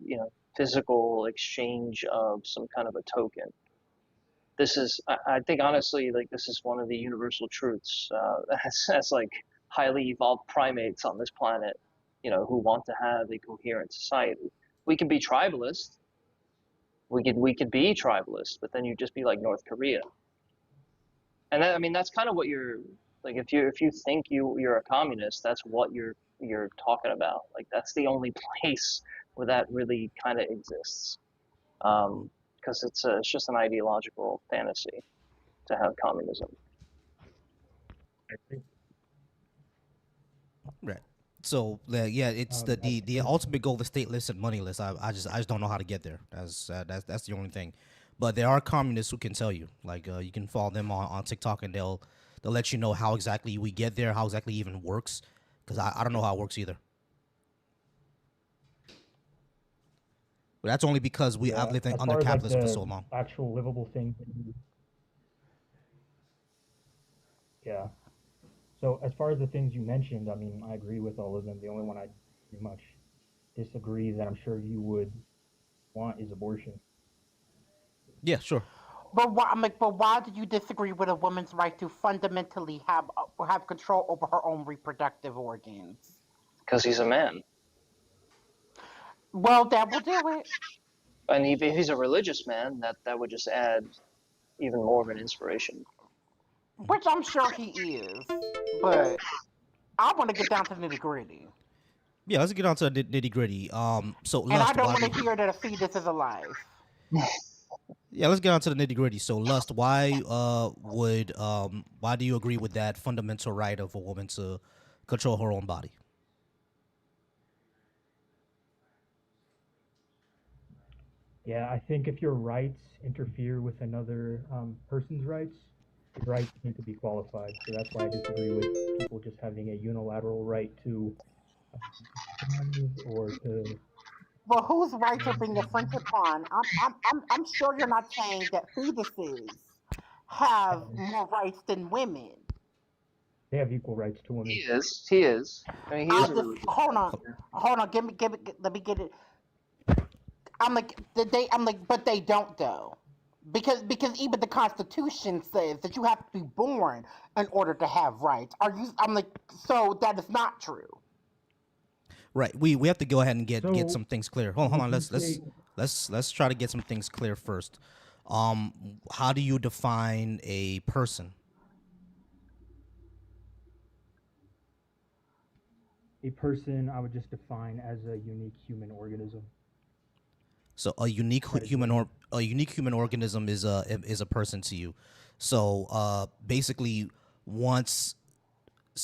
physical exchange of some kind of a token. This is, I think, honestly, like this is one of the universal truths as like highly evolved primates on this planet, who want to have a coherent society. We can be tribalist. We could be tribalist, but then you'd just be like North Korea. And that, I mean, that's kind of what you're like. If you think you're a communist, that's what you're talking about. Like that's the only place where that really kind of exists, because it's just an ideological fantasy to have communism. I think Right. So yeah, it's I the think ultimate goal, the stateless and moneyless. I just don't know how to get there. That's the only thing. But there are communists who can tell you. Like you can follow them on TikTok, and they'll let you know how exactly we get there, how exactly it even works. Because I don't know how it works either. But that's only because I've yeah. lived As under far as like capitalism for the so long. actual livable things, yeah. So as far as the things you mentioned, I mean, I agree with all of them. The only one I pretty much disagree that I'm sure you would want is abortion. Yeah, sure. But why? I'm like, but why do you disagree with a woman's right to fundamentally have control over her own reproductive organs? Because he's a man, Well, that will do it. and if he's a religious man, that would just add even more of an inspiration. Which I'm sure he is. But I want to get down to the nitty gritty. Yeah, let's get on to the nitty gritty. So And I lust. don't want to hear that a fetus is alive. Yeah, let's get on to the nitty gritty. So lust. Why do you agree with that fundamental right of a woman to control her own body? Yeah, I think if your rights interfere with another person's rights, your rights need to be qualified. So that's why I disagree with people just having a unilateral right to or to. Well, whose rights are being infringed upon? I'm sure you're not saying that fetuses have more rights than women. They have equal rights to He women. is. He is. I mean, he is I a just religious hold man. on. Let me get it. I'm like, but they don't though, because even the Constitution says that you have to be born in order to have rights. Are you? I'm like, so that is not true. Right. We have to go ahead and get So some things clear. Hold on. would you say Let's try to get some things clear first. How do you define a person? a person I would just define as a unique human organism? So a unique That is what. a unique human organism is a person to you. So basically, once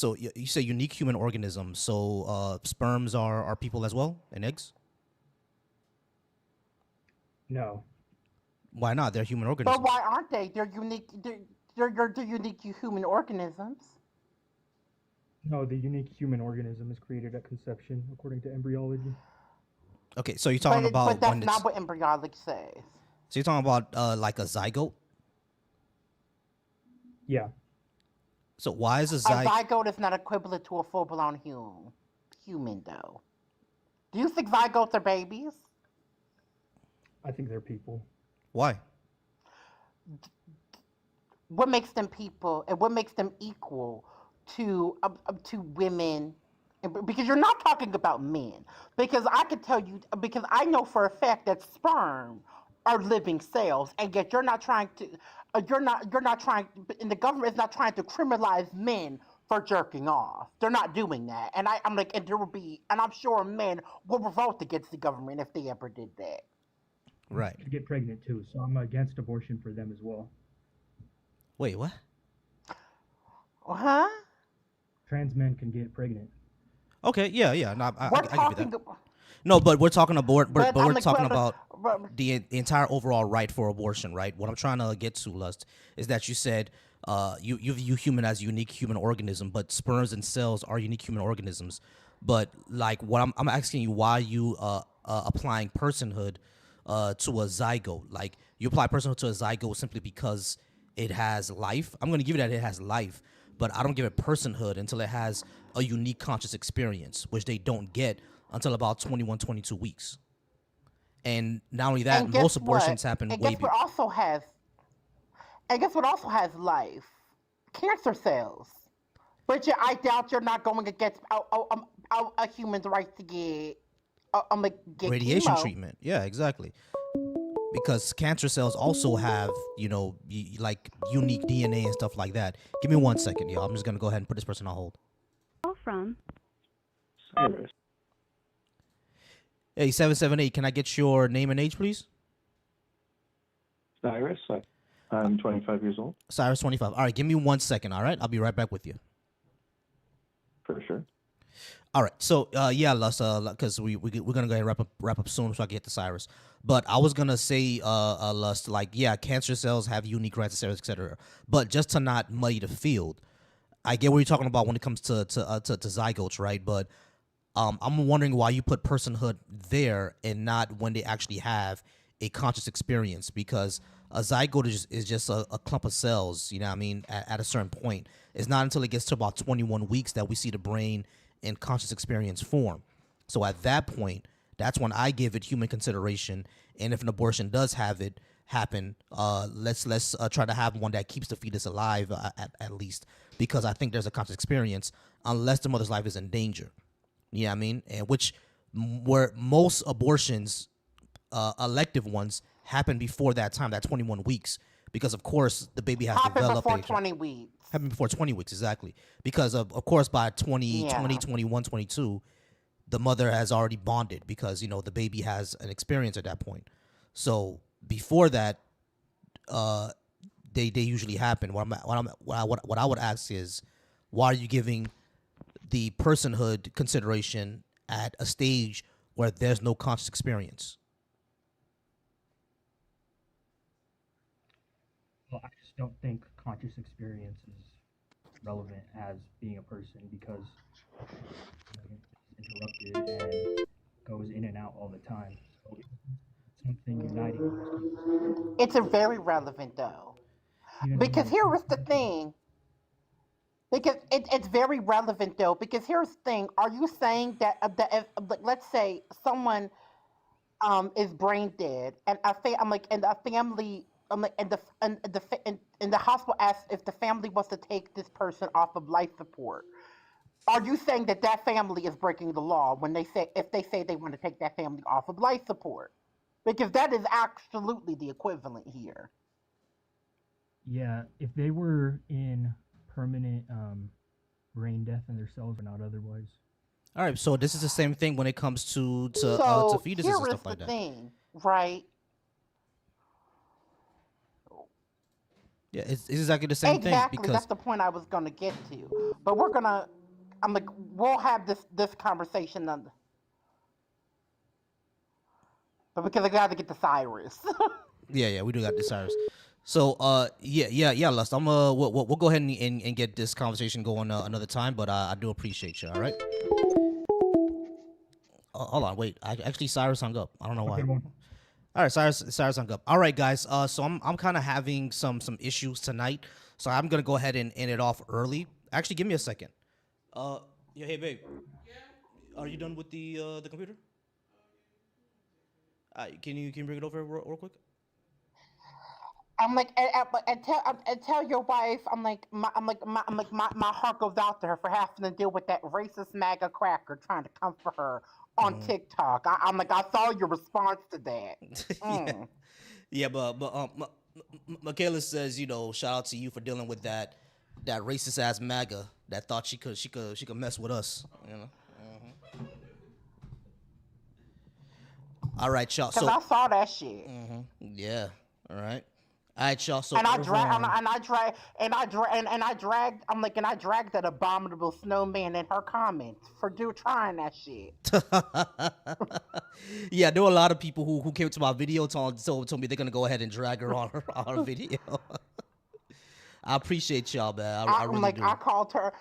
you say unique human organism. So sperms are people as well, and eggs. No, Why not? They're human But organisms. why aren't they? They're unique. They're unique human organisms. no, the unique human organism is created at conception according to embryology. Okay, so you're But talking about that's when not it's what embryology says. so you're talking about like a zygote. Yeah, So why is a A zygote? zygote is not equivalent to a full-blown human, though. Do you think zygotes are babies? I think they're people. Why? What makes them people, and what makes them equal to women because you're not talking about men. Because I could tell you, because I know for a fact that sperm are living cells, and yet you're not trying, and the government is not trying to criminalize men for jerking off. They're not doing that, and I'm like, and there will be, and I'm sure men will revolt against the government if they ever did that. Right. To get pregnant too, so I'm against abortion for them as well. Wait, what? Huh? Trans men can get pregnant. Okay, yeah. No, I We're give you talking, that. No, but we're talking about, but but I'm we're like, talking about but- the entire overall right for abortion, right? What I'm trying to get to, Lust, is that you said you view human as a unique human organism, but sperms and cells are unique human organisms. But like, what I'm asking you, why you applying personhood to a zygote? Like, you apply personhood to a zygote simply because it has life. I'm going to give you that it has life, but I don't give it personhood until it has a unique conscious experience, which they don't get until about 21, 22 weeks. And not only that, and guess most what? abortions happen And way guess what before. also has? And guess what also has life? Cancer cells. But yeah, I doubt you're not going against a human's right to get Radiation chemo. treatment. Yeah, exactly. Because cancer cells also have, like unique DNA and stuff like that. Give me 1 second, y'all. I'm just going to go ahead and put this person on hold. Call from Cyrus. Hey, 778, can I get your name and age, please? Cyrus. I'm 25 years old. Cyrus 25. All right, give me 1 second, all right? I'll be right back with you. For sure. All right, so yeah, Lust, because we're gonna go ahead and wrap up soon, so I can get to Cyrus. But I was gonna say, Lust, like, yeah, cancer cells have unique rights, etc. But just to not muddy the field, I get what you're talking about when it comes to zygotes, right? But I'm wondering why you put personhood there and not when they actually have a conscious experience, because a zygote is just a clump of cells, you know what I mean, at a certain point. It's not until it gets to about 21 weeks that we see the brain and conscious experience form. So at that point, that's when I give it human consideration. And if an abortion does have it happen, let's try to have one that keeps the fetus alive at least, because I think there's a conscious experience unless the mother's life is in danger. You know what I mean? And where most abortions, elective ones, happen before that time, that 21 weeks, because of course the baby has Happen developed. before 20 weeks. Happen before 20 weeks, exactly. Because of course by 20, Yeah. 20, 21, 22, the mother has already bonded because, the baby has an experience at that point. So before that, they usually happen. What I would ask is, why are you giving the personhood consideration at a stage where there's no conscious experience? Well, I just don't think conscious experience is relevant as being a person because it's interrupted and goes in and out all the time. So it's something uniting most people. It's a very relevant though, Even because though here was the thing. Because it's very relevant though. Because here's the thing: are you saying that let's say someone is brain dead, and I'm like, and a family, I'm like, and the hospital asks if the family wants to take this person off of life support. Are you saying that that family is breaking the law when if they say they want to take that family off of life support? Because that is absolutely the equivalent here. yeah, if they were in permanent brain death and their cells are not otherwise. All right, so this is the same thing when it comes to So fetuses here and is stuff the like that. thing, right? Yeah, it's exactly the same thing Exactly. because That's the point I was gonna get to. But I'm like, we'll have this conversation but because I got to get to Cyrus. yeah, we do got this, Cyrus. So yeah, Lust. We'll go ahead and get this conversation going another time, but I do appreciate you. All right. Hold on, wait. Actually, Cyrus hung up. I don't know why. Okay, well, All right, Cyrus hung up. All right, guys. So I'm kind of having some issues tonight, so I'm gonna go ahead and end it off early. Actually, give me a second. Yeah, hey babe. Yeah. Are you done with the computer? Can you bring it over real quick? I'm like, and tell your wife. My heart goes out to her for having to deal with that racist MAGA cracker trying to come for her on TikTok. I'm like, I saw your response to that. Yeah, yeah, but Michaela says, shout out to you for dealing with that racist ass MAGA that thought she could mess with us. All right, y'all. Cause So I saw that shit. yeah, all right. All right, y'all. So And I over drag, on and I dragged that abominable snowman in her comments for trying that shit. yeah, there were a lot of people who came to my video told me they're gonna go ahead and drag her on her video. I appreciate y'all, man. I I'm really like, do. I called her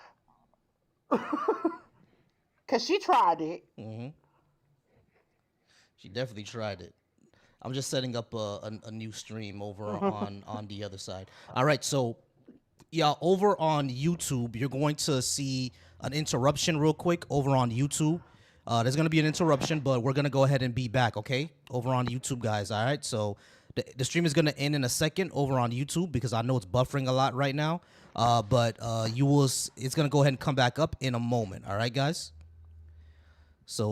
because she tried it. She definitely tried it. I'm just setting up a new stream over on the other side. All right, so yeah, over on YouTube, you're going to see an interruption real quick over on YouTube. There's going to be an interruption, but we're going to go ahead and be back, okay? Over on YouTube, guys, all right? So the stream is going to end in a second over on YouTube because I know it's buffering a lot right now. But it's going to go ahead and come back up in a moment, all right, guys? So